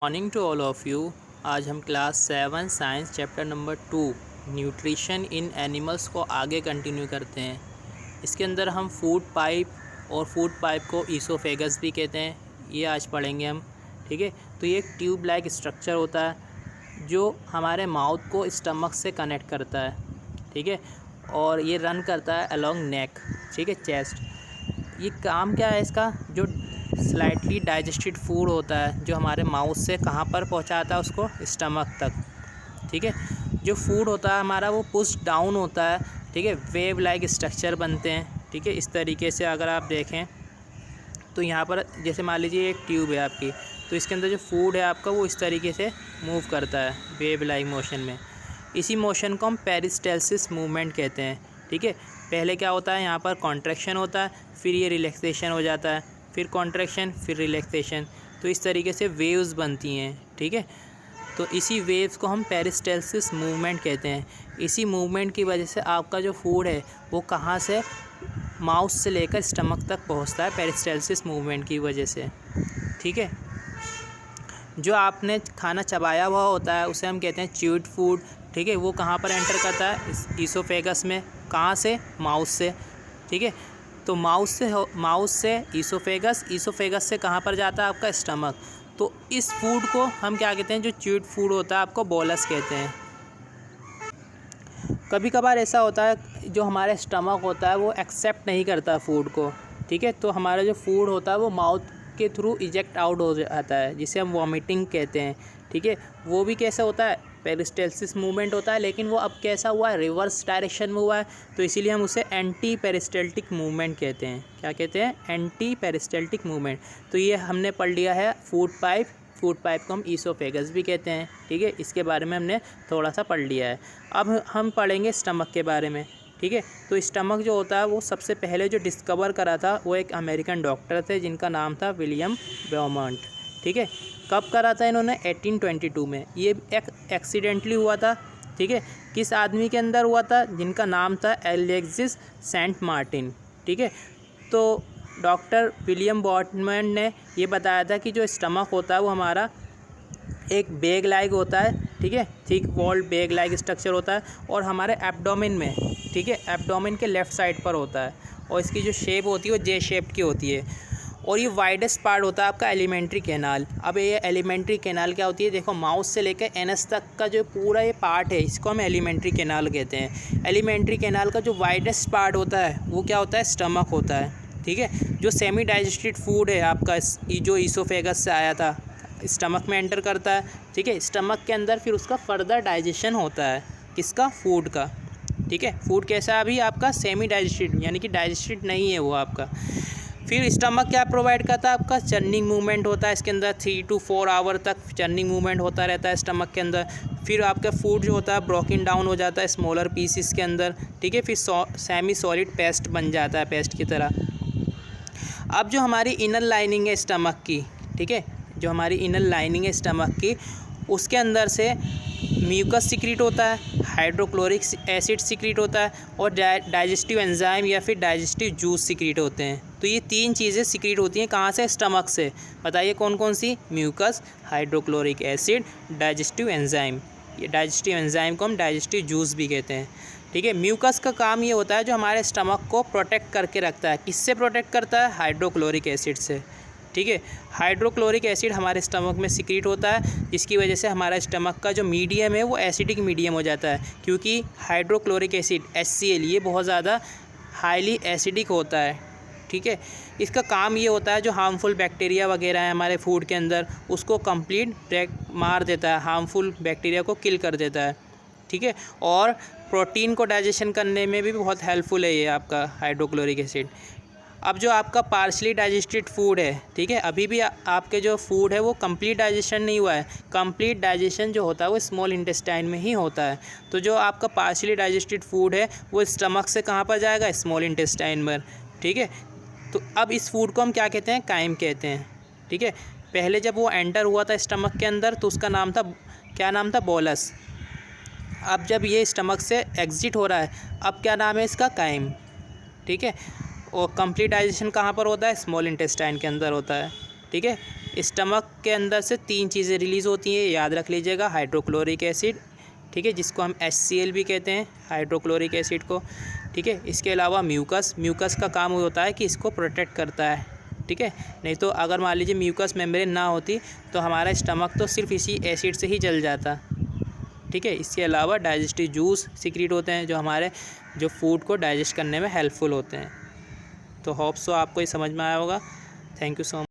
Morning to all of you. आज हम class 7 science chapter number 2 nutrition in animals को आगे कंटिन्यू करते हैं। इसके अंदर हम फूड पाइप और फूड पाइप को ईसोफेगस भी कहते हैं, ये आज पढ़ेंगे हम। ठीक है, तो ये एक ट्यूब लाइक स्ट्रक्चर होता है जो हमारे माउथ को स्टमक से कनेक्ट करता है। ठीक है, और ये रन करता है अलोंग नेक, ठीक है, चेस्ट। ये काम क्या है इसका, जो स्लाइटली डाइजेस्टेड फूड होता है जो हमारे माउथ से कहाँ पर पहुँचाता है उसको, स्टमक तक। ठीक है, जो फूड होता है हमारा वो पुश डाउन होता है। ठीक है, वेव लाइक स्ट्रक्चर बनते हैं। ठीक है, इस तरीके से अगर आप देखें तो यहाँ पर जैसे मान लीजिए एक ट्यूब है आपकी, तो इसके अंदर जो फूड है आपका वो इस तरीके से मूव करता है वेव लाइक मोशन में। इसी मोशन को हम पेरिस्टाल्सिस मूवमेंट कहते हैं। ठीक है, पहले क्या होता है, यहाँ पर कॉन्ट्रैक्शन होता है, फिर ये रिलैक्सेशन हो जाता है, फिर कॉन्ट्रैक्शन, फिर रिलैक्सेशन। तो इस तरीके से वेव्स बनती हैं। ठीक है, तो इसी वेव्स को हम पेरिस्टाल्सिस मूवमेंट कहते हैं। इसी मूवमेंट की वजह से आपका जो फूड है वो कहाँ से माउथ से लेकर स्टमक तक पहुँचता है, पेरिस्टाल्सिस मूवमेंट की वजह से। ठीक है, जो आपने खाना चबाया हुआ होता है उसे हम कहते हैं च्यूड फूड। ठीक है, वो कहाँ पर एंटर करता है, ईसोफेगस में। कहाँ से, माउथ से। ठीक है, तो माउथ से ईसोफेगस से कहाँ पर जाता है, आपका स्टमक। तो इस फूड को हम क्या कहते हैं, जो च्यूड फूड होता है आपको बोलस कहते हैं। कभी कभार ऐसा होता है जो हमारे स्टमक होता है वो एक्सेप्ट नहीं करता फूड को। ठीक है, तो हमारा जो फूड होता है वो माउथ के थ्रू इजेक्ट आउट हो जाता है, जिसे हम वॉमिटिंग कहते हैं। ठीक है, वो भी कैसे होता है, पेरिस्टाल्सिस मूवमेंट होता है, लेकिन वो अब कैसा हुआ है, रिवर्स डायरेक्शन में हुआ है। तो इसीलिए हम उसे एंटी पेरिस्टाल्टिक मूवमेंट कहते हैं। क्या कहते हैं, एंटी पेरिस्टाल्टिक मूवमेंट। तो ये हमने पढ़ लिया है फूड पाइप को हम ईसोफेगस भी कहते हैं। ठीक है, इसके बारे में हमने थोड़ा सा पढ़ लिया है। अब हम पढ़ेंगे स्टमक के बारे में। ठीक है, तो स्टमक जो होता है वो सबसे पहले जो डिस्कवर करा था वो एक अमेरिकन डॉक्टर थे जिनका नाम था विलियम ब्रॉमंट। ठीक है, कब करा था इन्होंने, 1822 में। ये एक एक्सीडेंटली हुआ था। ठीक है, किस आदमी के अंदर हुआ था, जिनका नाम था एलेक्सिस सेंट मार्टिन। ठीक है, तो डॉक्टर विलियम ब्रॉमंट ने ये बताया था कि जो स्टमक होता है वो हमारा एक बैग लाइक होता है। ठीक है, thick walled bag like structure होता है और हमारे एब्डोमेन में, ठीक है, एब्डोमेन के लेफ़्ट साइड पर होता है। और इसकी जो शेप होती है वो जे शेप्ड की होती है। और ये वाइडेस्ट पार्ट होता है आपका एलिमेंट्री कैनाल। अब ये एलिमेंट्री कैनाल क्या होती है, देखो माउथ से लेकर एनस तक का जो पूरा ये पार्ट है इसको हम एलिमेंट्री कैनाल कहते हैं। एलिमेंट्री कैनाल का जो वाइडेस्ट पार्ट होता है वो क्या होता है, स्टमक होता है। ठीक है, जो सेमी डाइजेस्टेड फूड है आपका जो ईसोफेगस से आया था स्टमक में एंटर करता है। ठीक है, स्टमक के अंदर फिर उसका फर्दर डाइजेशन होता है, किसका, फूड का। ठीक है, फूड कैसा है अभी आपका, सेमी डाइजेस्टेड, यानी कि डाइजेस्टेड नहीं है वो आपका। फिर स्टमक क्या प्रोवाइड करता है, आपका चर्निंग मूवमेंट होता है इसके अंदर, 3 to 4 आवर तक चर्निंग मूवमेंट होता रहता है स्टमक के अंदर। फिर आपका फूड जो होता है ब्रोकन डाउन हो जाता है स्मॉलर पीसेस के अंदर। ठीक है, फिर सेमी सॉलिड पेस्ट बन जाता है, पेस्ट की तरह। अब जो हमारी इनर लाइनिंग है स्टमक की, ठीक है, जो हमारी इनर लाइनिंग है स्टमक की, उसके अंदर से म्यूकस सिक्रीट होता है, हाइड्रोक्लोरिक एसिड सिक्रीट होता है और डाइजेस्टिव एंजाइम या फिर डाइजेस्टिव जूस सिक्रीट होते हैं। तो ये तीन चीज़ें सिक्रीट होती हैं कहाँ से, स्टमक से। बताइए कौन कौन सी, mucus, hydrochloric acid, digestive enzyme. ये डाइजेस्टिव एंजाइम को हम डाइजेस्टिव जूस भी कहते हैं। ठीक है, म्यूकस का काम ये होता है जो हमारे स्टमक को प्रोटेक्ट करके रखता है। किससे प्रोटेक्ट करता है, हाइड्रोक्लोरिक एसिड से। ठीक है, हाइड्रोक्लोरिक एसिड हमारे स्टमक में सिक्रीट होता है, जिसकी वजह से हमारा स्टमक का जो मीडियम है वो एसिडिक मीडियम हो जाता है, क्योंकि हाइड्रोक्लोरिक एसिड HCl ये बहुत ज़्यादा हाईली एसिडिक होता है। ठीक है, इसका काम ये होता है जो हार्मफुल बैक्टीरिया वगैरह है हमारे फूड के अंदर उसको कंप्लीट ब्रेक मार देता है, हार्मफुल बैक्टीरिया को किल कर देता है। ठीक है, और प्रोटीन को डाइजेशन करने में भी बहुत हेल्पफुल है ये आपका हाइड्रोक्लोरिक एसिड। अब जो आपका पार्शली डाइजेस्टेड फूड है, ठीक है, अभी भी आपके जो फूड है वो कंप्लीट डाइजेशन नहीं हुआ है। कंप्लीट डाइजेशन जो होता है वो स्मॉल इंटेस्टाइन में ही होता है। तो जो आपका पार्शली डाइजेस्टेड फूड है वो स्टमक से कहाँ पर जाएगा, स्मॉल इंटेस्टाइन में। ठीक है, तो अब इस फूड को हम क्या कहते हैं, काइम कहते हैं। ठीक है, पहले जब वो एंटर हुआ था स्टमक के अंदर तो उसका नाम था, क्या नाम था, बोलस। अब जब ये स्टमक से एग्जिट हो रहा है अब क्या नाम है इसका, काइम। ठीक है, और कंप्लीट डाइजेशन कहाँ पर होता है, स्मॉल इंटेस्टाइन के अंदर होता है। ठीक है, स्टमक के अंदर से 3 चीज़ें रिलीज़ होती हैं, याद रख लीजिएगा। हाइड्रोक्लोरिक एसिड, ठीक है, जिसको हम HCl भी कहते हैं, हाइड्रोक्लोरिक एसिड को, ठीक है। इसके अलावा म्यूकस का काम होता है कि इसको प्रोटेक्ट करता है, ठीक है। नहीं तो अगर मान लीजिए म्यूकस मेम्ब्रेन ना होती तो हमारा स्टमक तो सिर्फ इसी एसिड से ही जल जाता, ठीक है। इसके अलावा डाइजेस्टिव जूस सीक्रेट होते हैं जो हमारे जो फूड को डाइजेस्ट करने में हेल्पफुल होते हैं। तो होप सो आपको ये समझ में आया होगा। Thank you so much.